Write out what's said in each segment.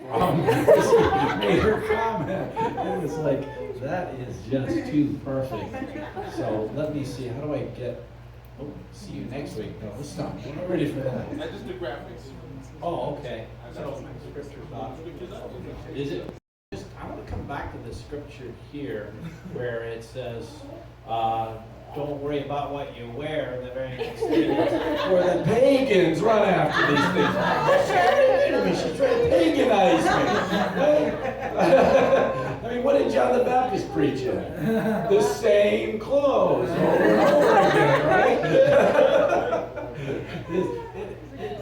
made her comment. It was like, that is just too perfect. So let me see, how do I get, see you next week. No, let's stop. We're not ready for that. I just do graphics. Oh, okay. So, scripture's not. Is it? I want to come back to the scripture here where it says, don't worry about what you wear. And the very next thing is, for the pagans run after these things. She's trying to paganize me. Right? I mean, what did John the Baptist preach in? The same clothes over and over again, right?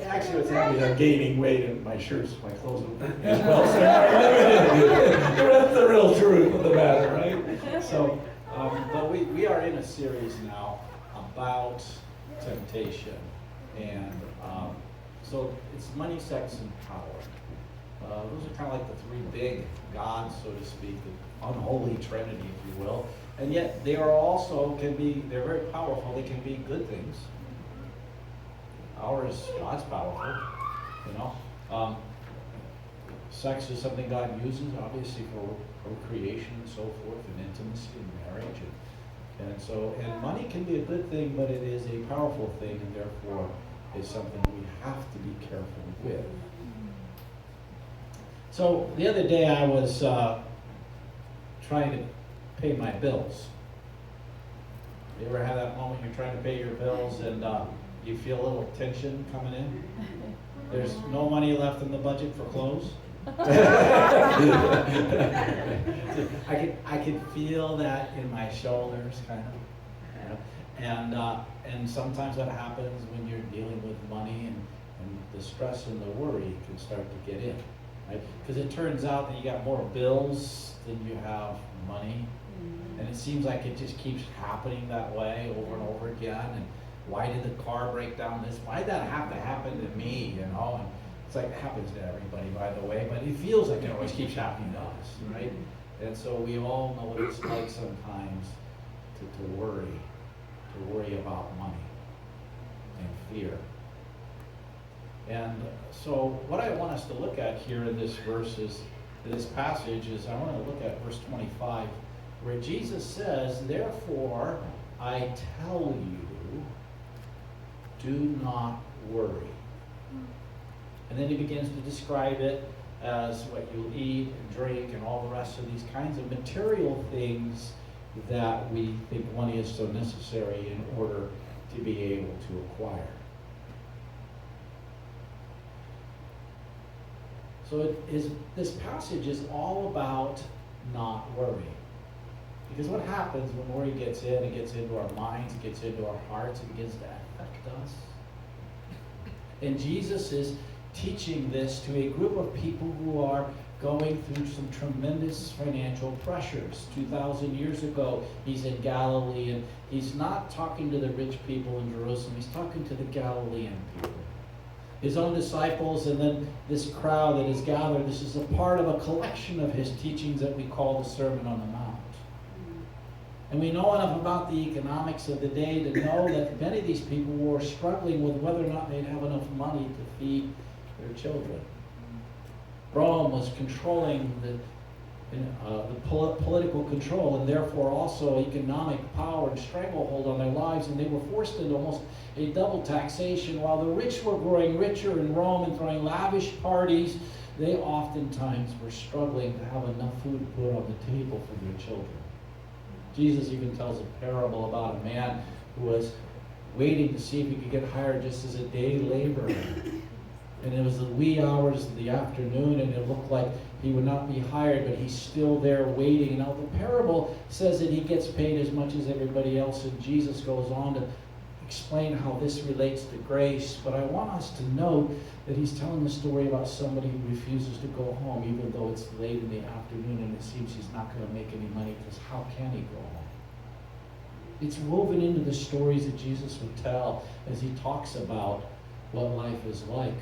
Actually, what's happening, I'm gaining weight and my shirts, my clothes as well. So that's the real truth of the matter, right? So, but we are in a series now about temptation. And so it's money, sex, and power. Those are kind of like the three big gods, so to speak, the unholy trinity, if you will. And yet they are also, they're very powerful. They can be good things. Power is God's powerful, you know. Sex is something God uses, obviously, for procreation and so forth, and intimacy and marriage. And money can be a good thing, but it is a powerful thing, and therefore is something we have to be careful with. So the other day I was trying to pay my bills. You ever have that moment you're trying to pay your bills and you feel a little tension coming in? There's no money left in the budget for clothes. I could feel that in my shoulders, kind of. You know? And sometimes that happens when you're dealing with money, and the stress and the worry can start to get in, right? Because it turns out that you got more bills than you have money, and it seems like it just keeps happening that way over and over again. And why did the car break down this? Why did that have to happen to me? You know, and it's like it happens to everybody, by the way, but it feels like it always keeps happening to us, right? And so we all know what it's like sometimes to worry about money and fear. And so what I want us to look at here in this passage is I want to look at verse 25, where Jesus says, "Therefore I tell you, do not worry." And then he begins to describe it as what you'll eat and drink and all the rest of these kinds of material things that we think money is so necessary in order to be able to acquire. So this passage is all about not worrying. Because what happens when worry gets in, it gets into our minds, it gets into our hearts, it begins to affect us. And Jesus is teaching this to a group of people who are going through some tremendous financial pressures. 2,000 years ago, he's in Galilee, and he's not talking to the rich people in Jerusalem, he's talking to the Galilean people. His own disciples, and then this crowd that is gathered. This is a part of a collection of his teachings that we call the Sermon on the Mount. And we know enough about the economics of the day to know that many of these people were struggling with whether or not they'd have enough money to feed their children. Rome was controlling the political control, and therefore also economic power and stranglehold on their lives, and they were forced into almost a double taxation. While the rich were growing richer in Rome and throwing lavish parties, they oftentimes were struggling to have enough food to put on the table for their children. Jesus even tells a parable about a man who was waiting to see if he could get hired just as a day laborer. And it was the wee hours of the afternoon, and it looked like he would not be hired, but he's still there waiting. Now the parable says that he gets paid as much as everybody else, and Jesus goes on to explain how this relates to grace. But I want us to note that he's telling the story about somebody who refuses to go home, even though it's late in the afternoon and it seems he's not going to make any money, because how can he go home? It's woven into the stories that Jesus would tell as he talks about what life is like.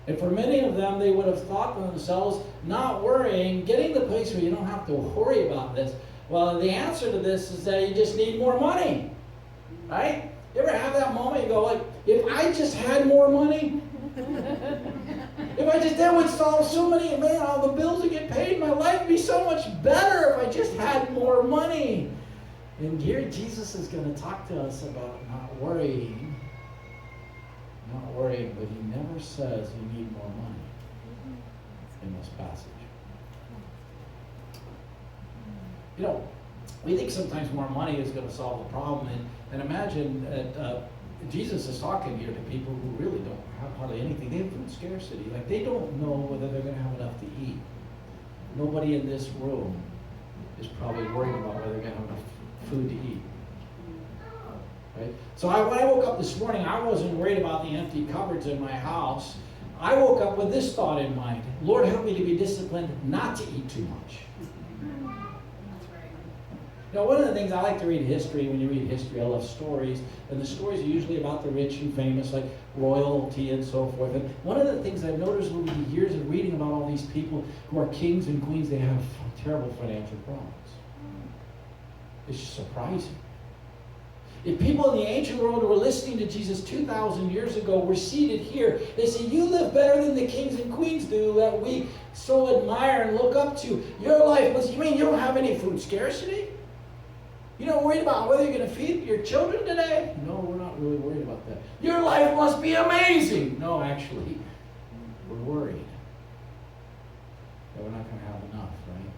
And for many of them, they would have thought to themselves, not worrying, getting to the place where you don't have to worry about this. Well, the answer to this is that you just need more money, right? You ever have that moment you go like, if I just had more money, if If I just, that would solve so many, man, all the bills would get paid. My life would be so much better if I just had more money. And here Jesus is going to talk to us about not worrying. Not worrying, but he never says you need more money in this passage. You know, we think sometimes more money is going to solve the problem. And imagine that Jesus is talking here to people who really don't have hardly anything. They have food scarcity. Like, they don't know whether they're going to have enough to eat. Nobody in this room is probably worried about whether they're going to have enough food to eat. Right? So when I woke up this morning, I wasn't worried about the empty cupboards in my house. I woke up with this thought in mind. Lord, help me to be disciplined not to eat too much. You know, one of the things I like to read history, when you read history, I love stories, and the stories are usually about the rich and famous, like royalty and so forth. And one of the things I've noticed over the years of reading about all these people who are kings and queens, they have terrible financial problems. It's just surprising. If people in the ancient world who were listening to Jesus 2,000 years ago were seated here, they say, you live better than the kings and queens do that we so admire and look up to. Your life was, you mean you don't have any food scarcity? You're not worried about whether you're going to feed your children today? No, we're not really worried about that. Your life must be amazing. No, actually, we're worried that we're not going to have enough, right?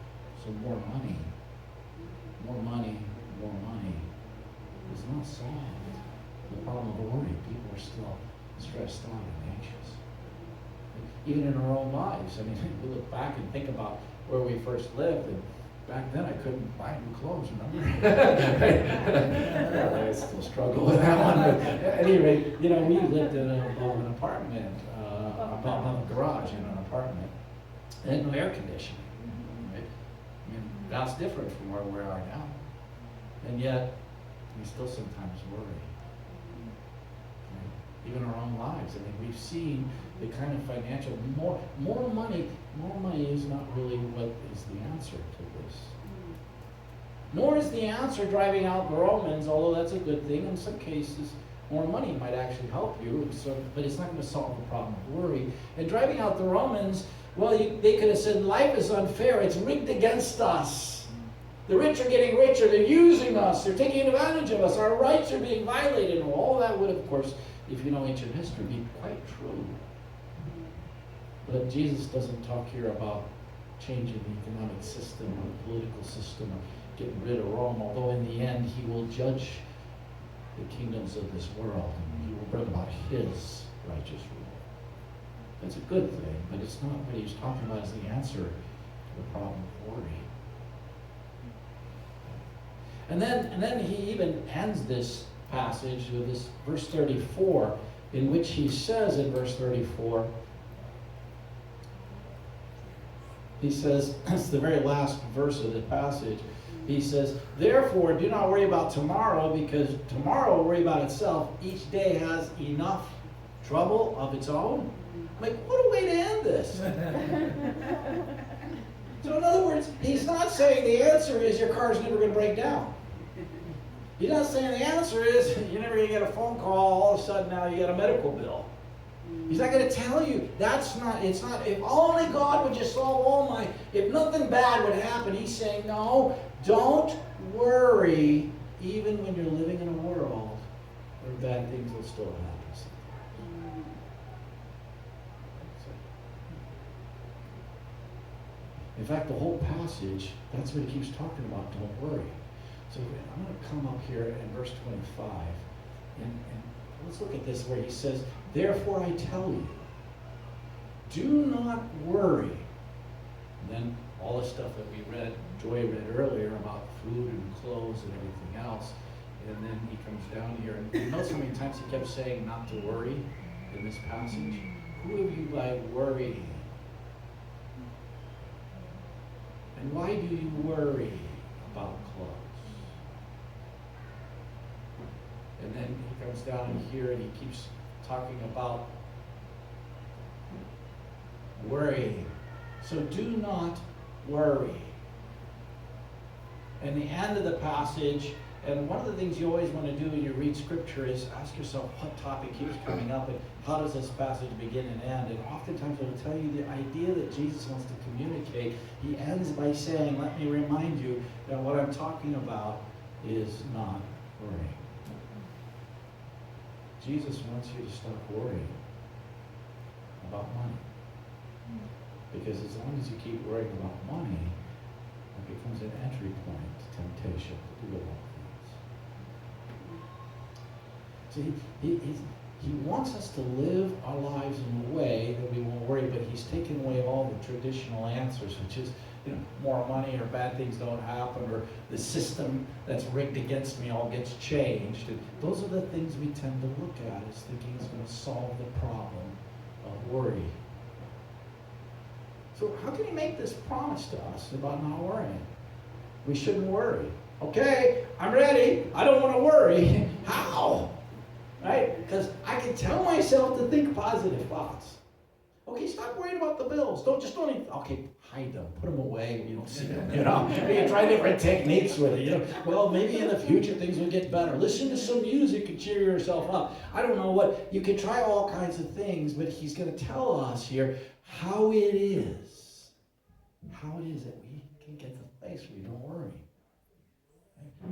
So more money does not solve the problem of worry. People are still stressed out and anxious. Even in our own lives. I mean, we look back and think about where we first lived, and back then I couldn't buy new clothes, remember? I still struggle with that one. But at any rate, you know, we lived in an apartment, above a garage in an apartment, and no air conditioning. Right? I mean, that's different from where we are now. And yet, we still sometimes worry. Right? Even our own lives. I mean, we've seen the kind of financial, more money is not really what is the answer to this. Nor is the answer driving out the Romans, although that's a good thing. In some cases, more money might actually help you, but it's not going to solve the problem of worry. And driving out the Romans, well, they could have said, life is unfair, it's rigged against us. The rich are getting richer, they're using us, they're taking advantage of us, our rights are being violated. And all that would, of course, if you know ancient history, be quite true. But Jesus doesn't talk here about changing the economic system or the political system or getting rid of Rome, although in the end he will judge the kingdoms of this world and he will bring about his righteous rule. That's a good thing, but it's not what he's talking about as the answer to the problem of worry. And then he even ends this passage with this verse 34, in which he says in verse 34, he says, it's the very last verse of the passage, he says, therefore do not worry about tomorrow, because tomorrow will worry about itself. Each day has enough trouble of its own. Like, what a way to end this. So in other words, he's not saying the answer is your car's never going to break down. He's not saying the answer is you're never going to get a phone call, all of a sudden now you get a medical bill. He's not going to tell you. It's not, if only God would just solve all if nothing bad would happen. He's saying, no, don't worry, even when you're living in a world where bad things will still happen. In fact, the whole passage, that's what he keeps talking about, don't worry. So I'm going to come up here in verse 25, and let's look at this where he says, therefore I tell you, do not worry. And then all the stuff that Joy read earlier about food and clothes and everything else, and then he comes down here, and you notice how many times he kept saying not to worry in this passage? Who have you by worrying? And why do you worry about clothes? And then he comes down in here and he keeps talking about worrying. So do not worry. And the end of the passage, And one of the things you always want to do when you read Scripture is ask yourself what topic keeps coming up and how does this passage begin and end. And oftentimes it will tell you the idea that Jesus wants to communicate. He ends by saying, let me remind you that what I'm talking about is not worrying. Jesus wants you to stop worrying about money. Because as long as you keep worrying about money, it becomes an entry point to temptation to do all things. See, he wants us to live our lives in a way that we won't worry, but he's taken away all the traditional answers, which is, more money or bad things don't happen, or the system that's rigged against me all gets changed. And those are the things we tend to look at as thinking it's going to solve the problem of worry. So how can he make this promise to us about not worrying? We shouldn't worry. Okay, I'm ready. I don't want to worry. How? Right? Because I can tell myself to think positive thoughts. Okay, stop worrying about the bills. Don't even, okay, hide them. Put them away when you don't see them, You can try different techniques with it, Well, maybe in the future things will get better. Listen to some music and cheer yourself up. I don't know what. You can try all kinds of things, but he's going to tell us here how it is that we can get to the place where we don't worry.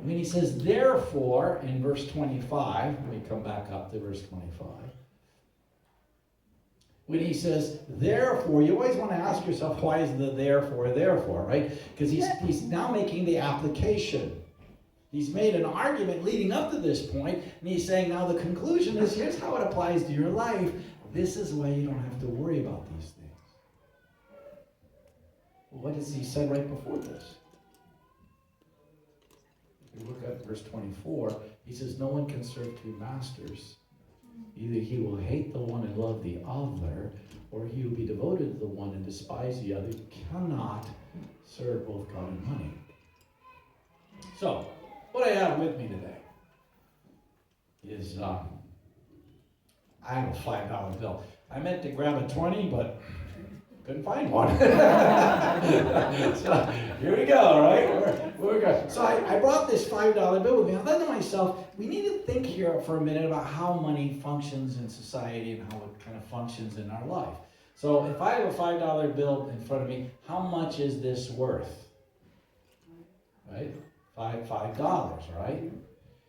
When he says, therefore, in verse 25, when we come back up to verse 25, when he says, therefore, you always want to ask yourself, why is the therefore, right? Because he's now making the application. He's made an argument leading up to this point, and he's saying, now the conclusion is, here's how it applies to your life. This is why you don't have to worry about these things. Well, what does he say right before this? If you look at verse 24, he says, no one can serve two masters. Either he will hate the one and love the other, or he will be devoted to the one and despise the other. You cannot serve both God and money. So, what I have with me today is, I have a $5 bill. I meant to grab a 20, but couldn't find one. So, here we go, right? We're good. So I brought this $5 bill with me. I thought to myself, we need to think here for a minute about how money functions in society and how it kind of functions in our life. So if I have a $5 bill in front of me, how much is this worth? Right? $5, right?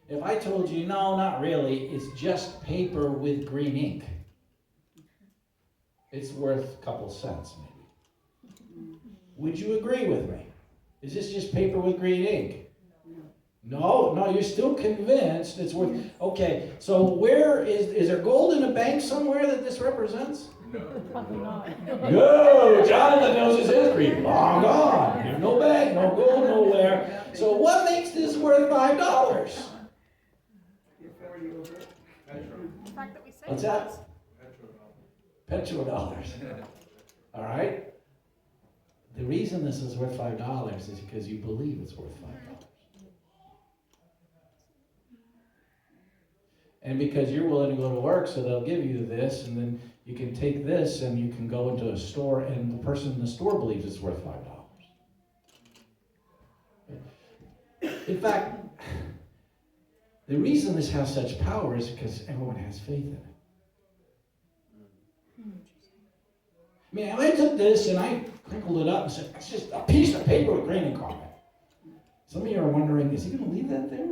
If I told you, no, not really, it's just paper with green ink, it's worth a couple cents maybe. Would you agree with me? Is this just paper with green ink? No, you're still convinced it's worth. Okay, so where is there gold in a bank somewhere that this represents? No. Probably not. No, Jonathan knows his history. Long gone. There's no bank, no gold, nowhere. So what makes this worth $5? The fact that we say What's that? Petrodollars. All right? The reason this is worth $5 is because you believe it's worth $5. And because you're willing to go to work, so they'll give you this, and then you can take this and you can go into a store, and the person in the store believes it's worth $5. In fact, the reason this has such power is because everyone has faith in it. I mean, I took this and I crinkled it up and said, it's just a piece of paper with green ink on it. Some of you are wondering, is he going to leave that there?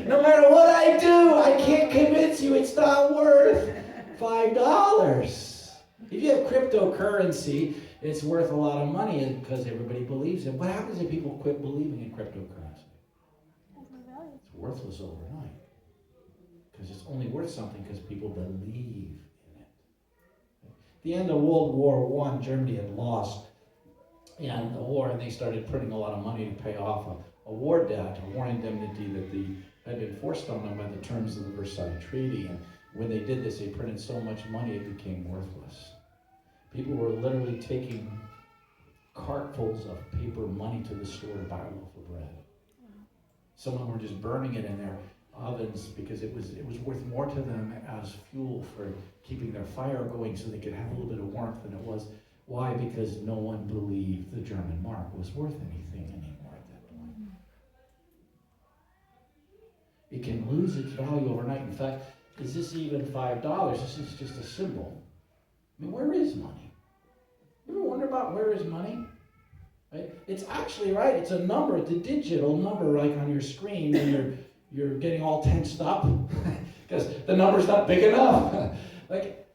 No matter what I do, I can't convince you it's not worth $5. If you have cryptocurrency, it's worth a lot of money because everybody believes it. What happens if people quit believing in cryptocurrency? It's worthless overnight. Because it's only worth something because people believe. At the end of World War I, Germany had lost in the war, and they started printing a lot of money to pay off a war debt, a war indemnity that had been forced on them by the terms of the Versailles Treaty. And when they did this, they printed so much money it became worthless. People were literally taking cartfuls of paper money to the store to buy a loaf of bread. Some of them were just burning it in their ovens because it was worth more to them as fuel for keeping their fire going so they could have a little bit of warmth than it was. Why? Because no one believed the German mark was worth anything anymore at that point. It can lose its value overnight. In fact, is this even $5? This is just a symbol. I mean, where is money? You ever wonder about where is money? Right? It's actually, right, it's a number, it's a digital number like on your screen when you're getting all tensed up because the number's not big enough. Like,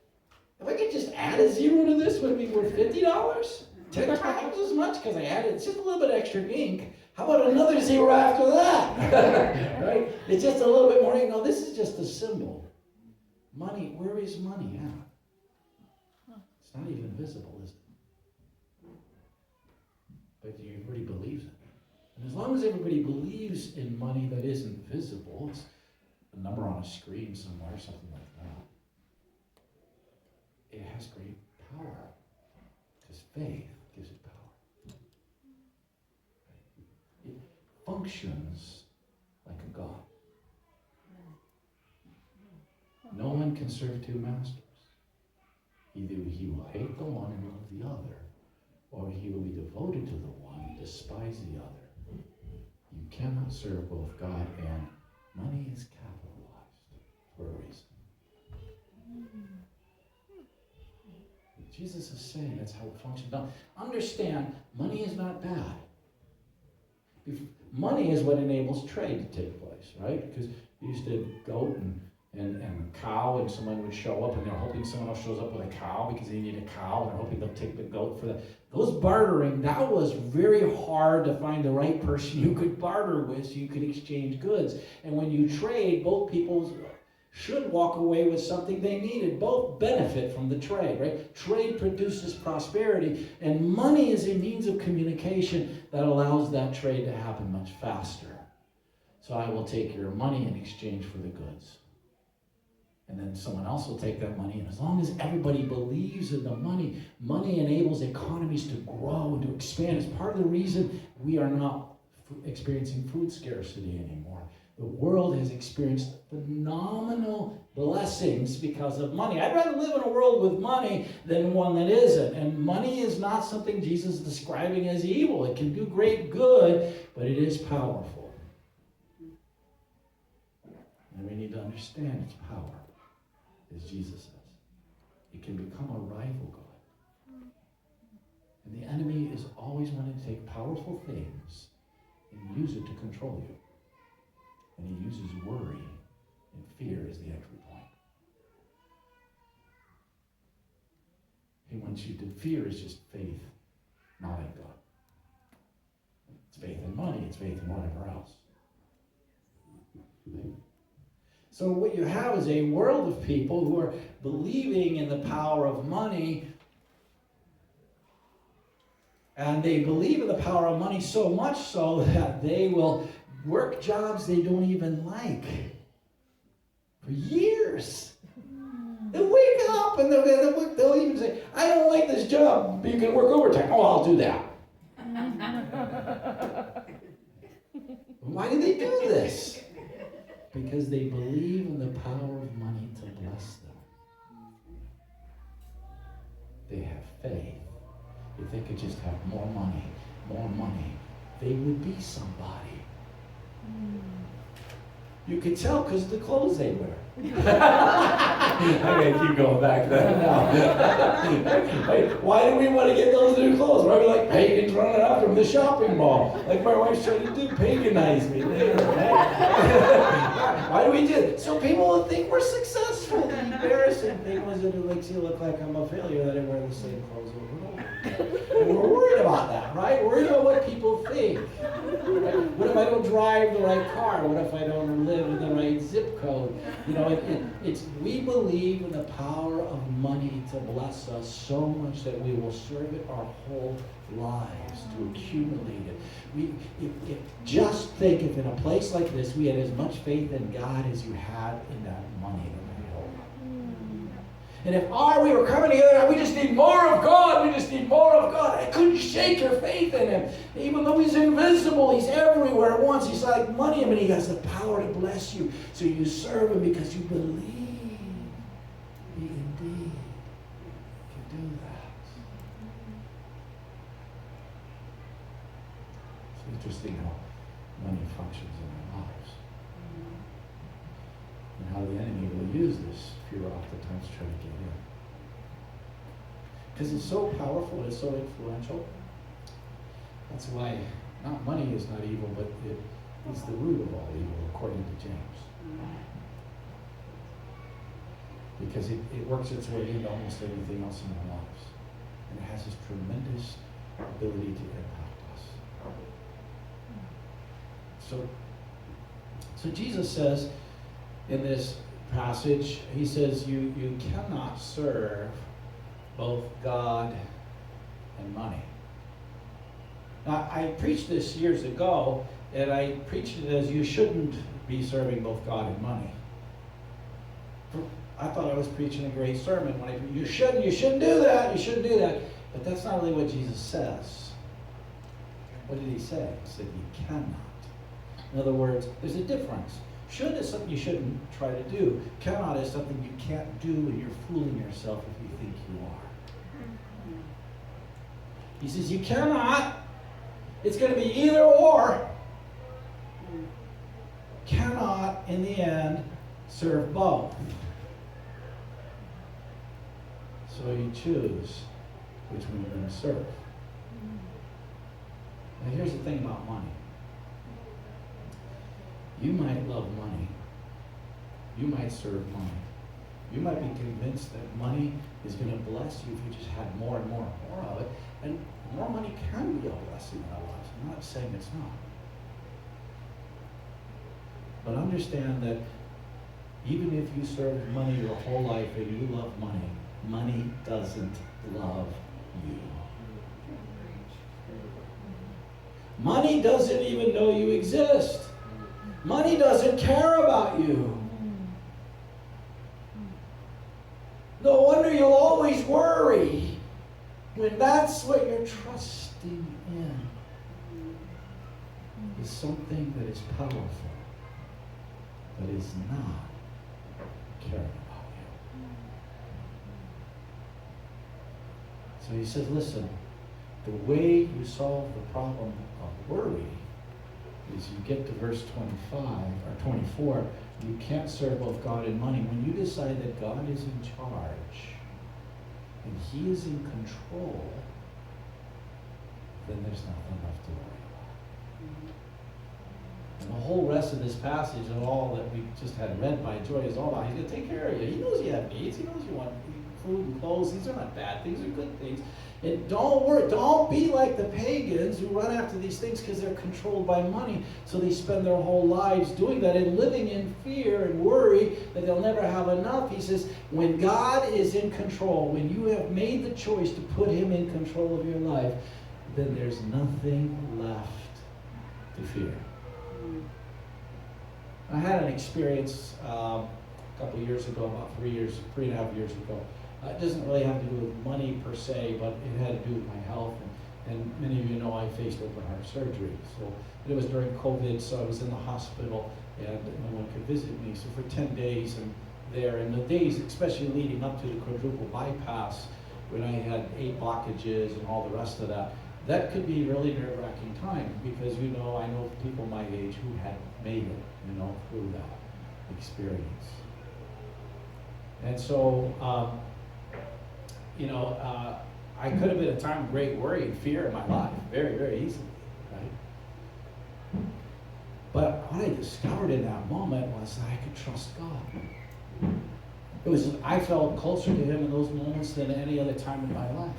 if I could just add a zero to this, would it be worth $50? 10 times as much because I added just a little bit extra ink. How about another zero after that? Right? It's just a little bit more. No, this is just a symbol. Money, where is money at? It's not even visible, is it? But everybody believes it. And as long as everybody believes in money that isn't visible, it's a number on a screen somewhere, something like that, it has great power. Because faith gives it power. It functions like a god. No one can serve two masters. Either he will hate the one and love the other, or he will be devoted to the one, despise the other. You cannot serve both God and money is capitalized for a reason. Jesus is saying that's how it functions. Now, understand, money is not bad. Money is what enables trade to take place, right? Because you used to goat and a cow, and someone would show up, and they're hoping someone else shows up with a cow because they need a cow, and they're hoping they'll take the goat for that. Those bartering, that was very hard to find the right person you could barter with so you could exchange goods. And when you trade, both people should walk away with something they needed. Both benefit from the trade, right? Trade produces prosperity, and money is a means of communication that allows that trade to happen much faster. So I will take your money in exchange for the goods. And then someone else will take that money, and as long as everybody believes in the money, money enables economies to grow and to expand. It's part of the reason we are not experiencing food scarcity anymore. The world has experienced phenomenal blessings because of money. I'd rather live in a world with money than one that isn't. And money is not something Jesus is describing as evil. It can do great good, but it is powerful. And we need to understand its power. As Jesus says, it can become a rival God. And the enemy is always wanting to take powerful things and use it to control you. And he uses worry and fear as the entry point. He wants you to fear is just faith, not in God. It's faith in money, it's faith in whatever else. So what you have is a world of people who are believing in the power of money, and they believe in the power of money so much so that they will work jobs they don't even like for years. They'll wake up and they'll even say, I don't like this job, you can work overtime. Oh, I'll do that. Why do they do this? Because they believe in the power of money to bless them. They have faith. If they could just have more money, they would be somebody. You could tell because of the clothes they wear. I'm going to keep going back there now. Why do we want to get those new clothes? Why are we like pagans running after them in the shopping mall? Like my wife's trying to do, paganize me. Why do we do it? So people will think we're successful. The embarrassing thing was that it makes you look like I'm a failure that I wear the same clothes over and over. And we're worried about that, right? We're worried about what people think. Right? What if I don't drive the right car? What if I don't live in the right zip code? You know, we believe in the power of money to bless us so much that we will serve it our whole lives to accumulate it. Just think if in a place like this we had as much faith in God as you had in that money that we hold. And if we were coming together, we just need more of God, we just need more of God. I couldn't shake your faith in him. Even though he's invisible, he's everywhere at once. He's like money. I mean, he has the power to bless you. So you serve him because you believe he indeed can do that. It's interesting how money functions in our lives. how the enemy will use this fear oftentimes to try to get in. Because it's so powerful, it's so influential. That's why money is not evil, but it is the root of all evil, according to James. Because it works its way into almost everything else in our lives. And it has this tremendous ability to impact us. So Jesus says in this passage, he says, you cannot serve both God and money. Now, I preached this years ago, and I preached it as you shouldn't be serving both God and money. I thought I was preaching a great sermon when you shouldn't do that. But that's not really what Jesus says. What did he say? He said you cannot. In other words, there's a difference. Should is something you shouldn't try to do. Cannot is something you can't do, and you're fooling yourself if you think you are. He says you cannot. It's going to be either or. Cannot, in the end, serve both. So you choose which one you're going to serve. Now here's the thing about money. You might love money. You might serve money. You might be convinced that money is going to bless you if you just had more and more and more of it. And more money can be a blessing in our lives. I'm not saying it's not. But understand that even if you serve money your whole life and you love money, money doesn't love you. Money doesn't even know you exist. Money doesn't care about you. No wonder you'll always worry when that's what you're trusting in. Is something that is powerful, but is not caring about you. So he says, listen, the way you solve the problem of worry is you get to verse 25 or 24. You can't serve both God and money. When you decide that God is in charge and he is in control, then there's nothing left to worry about. And the whole rest of this passage and all that we just had read by Joy is all about he's going to take care of you. He knows you have needs. He knows you want food and clothes. These are not bad things. They're good things. And don't worry. Don't be like the pagans who run after these things because they're controlled by money. So they spend their whole lives doing that and living in fear and worry that they'll never have enough. He says, when God is in control, when you have made the choice to put him in control of your life, then there's nothing left to fear. I had an experience a couple of years ago, about 3.5 years ago. It doesn't really have to do with money per se, but it had to do with my health. And many of you know I faced open heart surgery. So it was during COVID, so I was in the hospital and no one could visit me. So for 10 days and the days, especially leading up to the quadruple bypass, when I had 8 blockages and all the rest of that, that could be really nerve-wracking time because, I know people my age who had made it, through that experience. And so, I could have been a time of great worry and fear in my life, very, very easily, right? But what I discovered in that moment was that I could trust God. I felt closer to him in those moments than any other time in my life.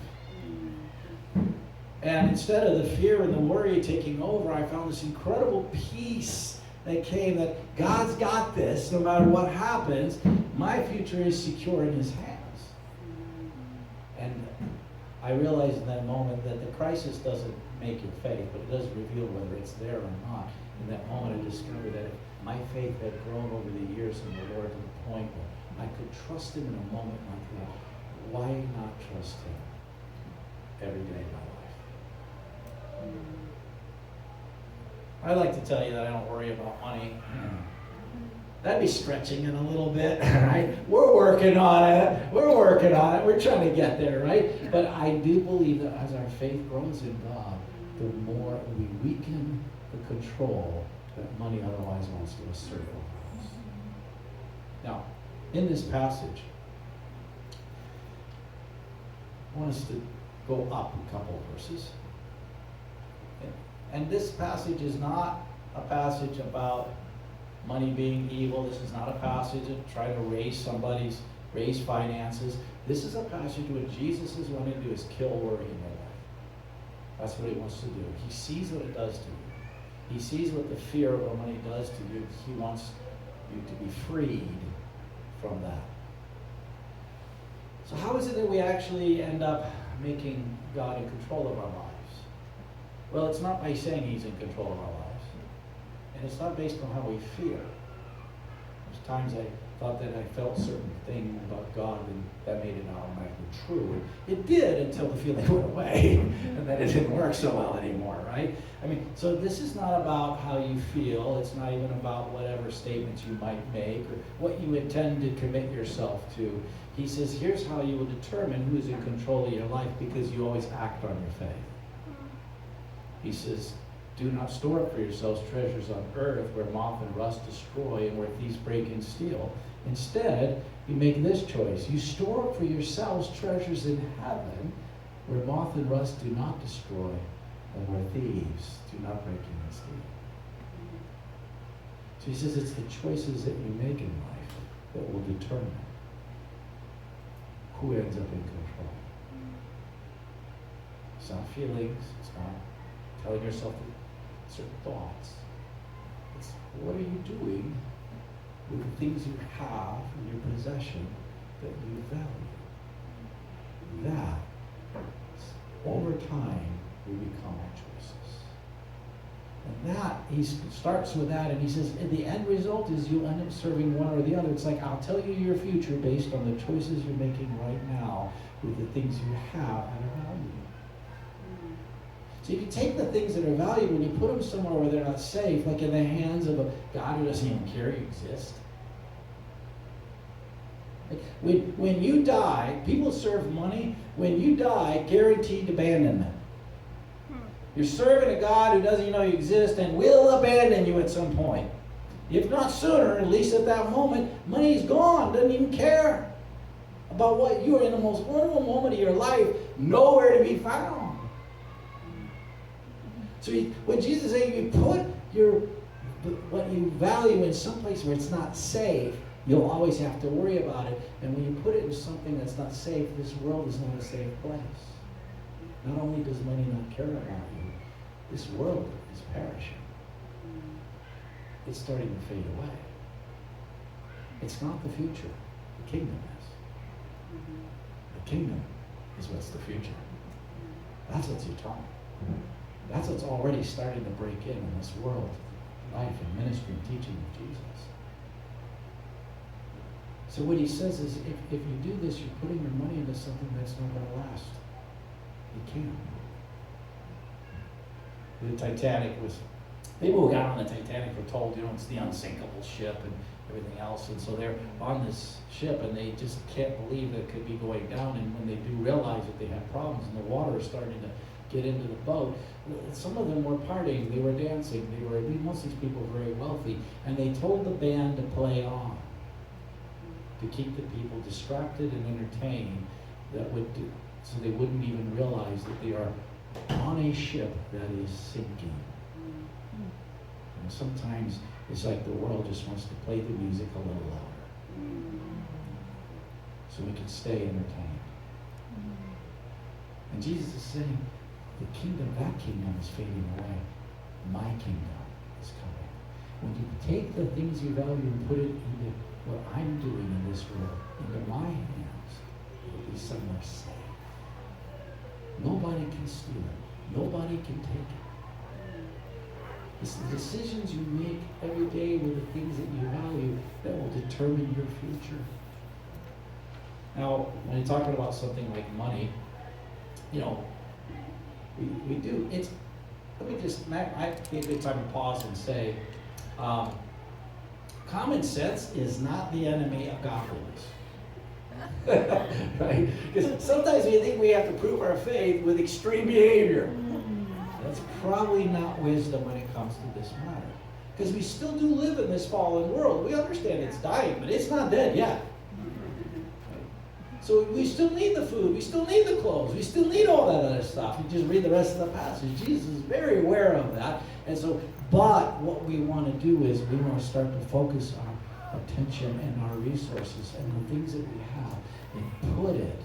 And instead of the fear and the worry taking over, I found this incredible peace that came that God's got this, no matter what happens. My future is secure in his hands. And I realized in that moment that the crisis doesn't make your faith, but it does reveal whether it's there or not. In that moment, I discovered that my faith had grown over the years in the Lord to the point where I could trust him in a moment like that. Why not trust him every day of my life? I like to tell you that I don't worry about money. That'd be stretching it a little bit, right? We're working on it. We're trying to get there, right? But I do believe that as our faith grows in God, the more we weaken the control that money otherwise wants to assert over us. Now, in this passage, I want us to go up a couple verses. And this passage is not a passage about money being evil. This is not a passage of trying to raise finances. This is a passage where Jesus is wanting to do is kill worry in your life. That's what he wants to do. He sees what it does to you. He sees what the fear of money does to you. He wants you to be freed from that. So how is it that we actually end up making God in control of our lives? Well, it's not by saying he's in control of our lives. And it's not based on how we feel. There's times I thought that I felt certain thing about God and that made it automatically true. It did until the feeling went away and then it didn't work so well anymore, right? I mean, so this is not about how you feel. It's not even about whatever statements you might make or what you intend to commit yourself to. He says, here's how you will determine who's in control of your life because you always act on your faith. He says, do not store up for yourselves treasures on earth where moth and rust destroy and where thieves break and steal. Instead, you make this choice. You store up for yourselves treasures in heaven where moth and rust do not destroy and where thieves do not break in and steal. So he says it's the choices that you make in life that will determine who ends up in control. It's not feelings. It's not telling yourself certain thoughts. It's what are you doing with the things you have in your possession that you value? That, over time, will become our choices. And that, he starts with that, and he says, the end result is you'll end up serving one or the other. It's like, I'll tell you your future based on the choices you're making right now with the things you have that are valuable. So if you take the things that are valuable and you put them somewhere where they're not safe, like in the hands of a God who doesn't even care you exist. Like when you die, people serve money. When you die, guaranteed abandonment. You're serving a God who doesn't even know you exist and will abandon you at some point. If not sooner, at least at that moment, money's gone, doesn't even care about what you are in the most vulnerable moment of your life, nowhere to be found. So when Jesus says you put what you value in some place where it's not safe, you'll always have to worry about it. And when you put it in something that's not safe, this world is not a safe place. Not only does money not care about you, this world is perishing. It's starting to fade away. It's not the future. The kingdom is. The kingdom is what's the future. That's what's eternal. That's what's already starting to break in this world, life and ministry and teaching of Jesus. So what he says is, if you do this, you're putting your money into something that's not going to last. It can't. The Titanic was, people who got on the Titanic were told, it's the unsinkable ship and everything else. And so they're on this ship and they just can't believe that it could be going down. And when they do realize that they have problems and the water is starting to get into the boat, some of them were partying, they were dancing, most of these people were very wealthy, and they told the band to play on, to keep the people distracted and entertained, so they wouldn't even realize that they are on a ship that is sinking. And sometimes it's like the world just wants to play the music a little louder, so we can stay entertained. And Jesus is saying, the kingdom, that kingdom is fading away. My kingdom is coming. When you take the things you value and put it into what I'm doing in this world, into my hands, it will be somewhere safe. Nobody can steal it. Nobody can take it. It's the decisions you make every day with the things that you value that will determine your future. Now, when you're talking about something like money, we do. Let me just, I think it's time to pause and say, common sense is not the enemy of godliness. Right? Because sometimes we think we have to prove our faith with extreme behavior. That's probably not wisdom when it comes to this matter. Because we still do live in this fallen world. We understand it's dying, but it's not dead yet. So we still need the food, we still need the clothes, we still need all that other stuff. You just read the rest of the passage. Jesus is very aware of that. And so, but what we want to do is we want to start to focus our attention and our resources and the things that we have and put it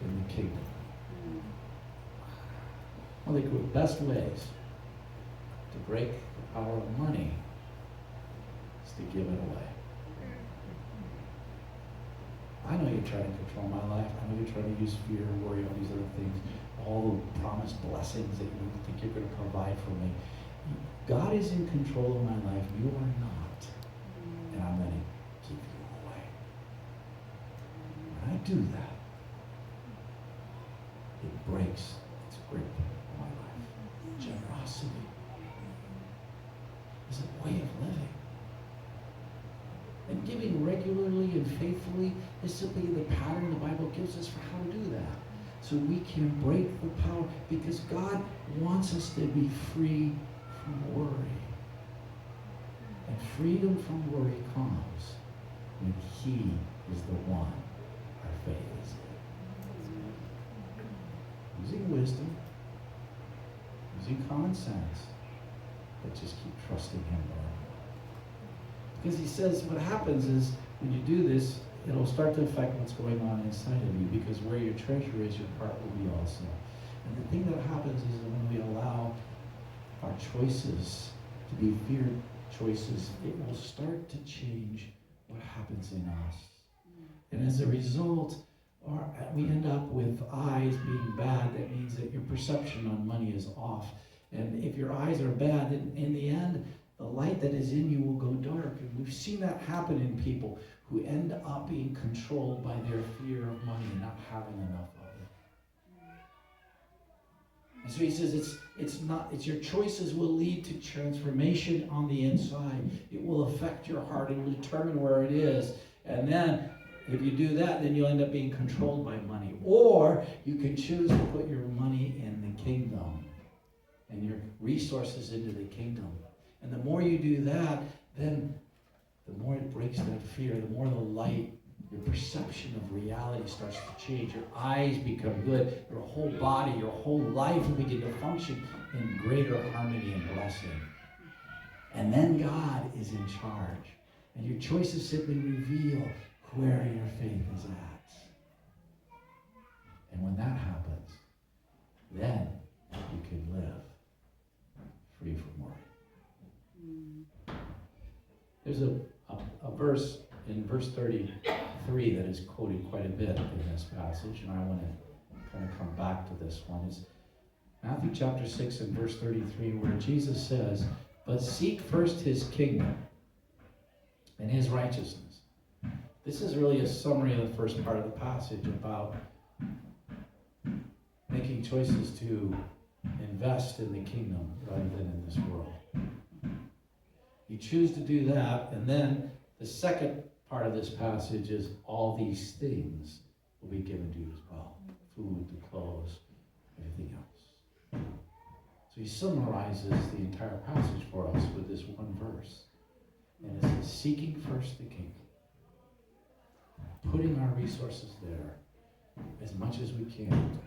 in the kingdom. One of the best ways to break the power of money is to give it away. I know you're trying to control my life. I know you're trying to use fear, worry, all these other things, all the promised blessings that you think you're going to provide for me. God is in control of my life. You are not. And I'm going to keep you away. When I do that, it breaks its grip on my life. Generosity is a way of living. And giving regularly and faithfully is simply the pattern the Bible gives us for how to do that. So we can break the power, because God wants us to be free from worry. And freedom from worry comes when He is the one our faith is in. Using wisdom, using common sense, but just keep trusting Him more. Because He says what happens is when you do this, it'll start to affect what's going on inside of you, because where your treasure is, your heart will be also. And the thing that happens is that when we allow our choices to be feared choices, it will start to change what happens in us. And as a result, we end up with eyes being bad. That means that your perception on money is off. And if your eyes are bad, then in the end, the light that is in you will go dark. And we've seen that happen in people who end up being controlled by their fear of money and not having enough of it. And so he says it's your choices will lead to transformation on the inside. It will affect your heart. It will determine where it is. And then if you do that, then you'll end up being controlled by money. Or you can choose to put your money in the kingdom and your resources into the kingdom. And the more you do that, then the more it breaks that fear, the more the light, your perception of reality starts to change. Your eyes become good. Your whole body, your whole life will begin to function in greater harmony and blessing. And then God is in charge. And your choices simply reveal where your faith is at. And when that happens, then you can live free from worry. There's a verse in verse 33 that is quoted quite a bit in this passage, and I want to kind of come back to this one. It's Matthew chapter 6 and verse 33, where Jesus says, "But seek first His kingdom and His righteousness." This is really a summary of the first part of the passage about making choices to invest in the kingdom rather than in this world. You choose to do that, and then the second part of this passage is all these things will be given to you as well. Food, the clothes, everything else. So he summarizes the entire passage for us with this one verse. And it says, seeking first the kingdom. Putting our resources there as much as we can,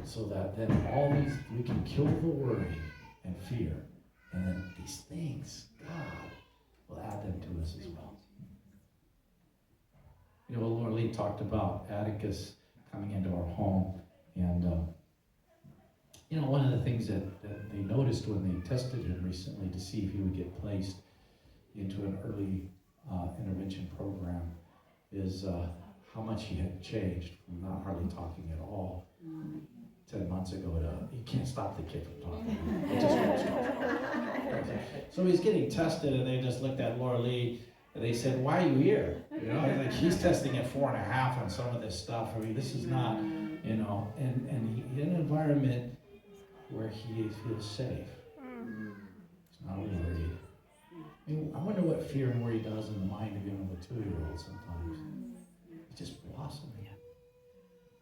so that then all these, we can kill the worry and fear. And then these things, God will add them to us as well. You know, Laura Lee talked about Atticus coming into our home. And, you know, one of the things that they noticed when they tested him recently to see if he would get placed into an early intervention program is how much he had changed from not hardly talking at all 10 months ago to, you can't stop the kid from talking. He just won't stop. So he's getting tested, and they just looked at Laura Lee, and they said, "Why are you here?" You know, like, he's testing at 4.5 on some of this stuff. I mean, this is not, you know, and he's in an environment where he feels safe. He's not worried. I mean, I wonder what fear and worry does in the mind of even a 2-year-old sometimes. It's just blossoming.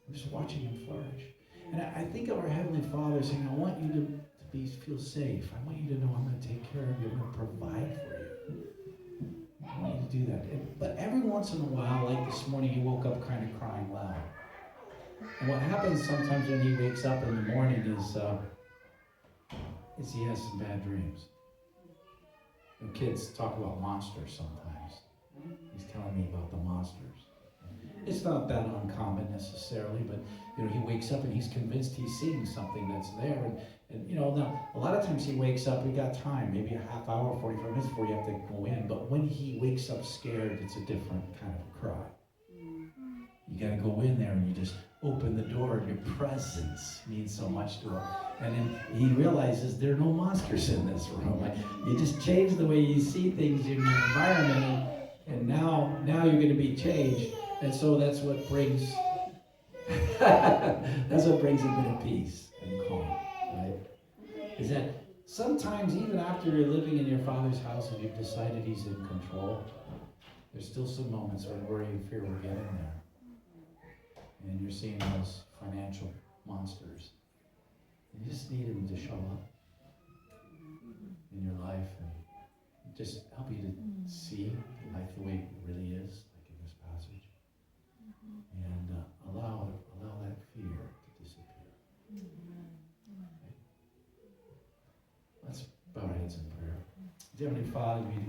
I'm just watching him flourish. And I think of our Heavenly Father saying, I want you to feel safe. I want you to know I'm going to take care of you. I'm going to provide for you. I want you to do that. But every once in a while, like this morning, he woke up kind of crying loud. And what happens sometimes when he wakes up in the morning is he has some bad dreams. And kids talk about monsters sometimes. He's telling me about the monsters. It's not that uncommon necessarily, but he wakes up and he's convinced he's seeing something that's there. And now a lot of times he wakes up, we got time, maybe a half hour, 45 minutes before you have to go in. But when he wakes up scared, it's a different kind of a cry. You got to go in there and you just open the door, and your presence means so much to him. And then he realizes there are no monsters in this room. You just change the way you see things in your environment, and now you're going to be changed. And so that's what brings a bit of peace and calm, right? Is that sometimes even after you're living in your Father's house and you've decided He's in control, there's still some moments when worry and fear will get in there. And you're seeing those financial monsters. And you just need Him to show up in your life and just help you to see life the way it really is, like in this passage. And allow that fear to disappear. Okay? Let's bow our heads in prayer. Dear Heavenly Father, we do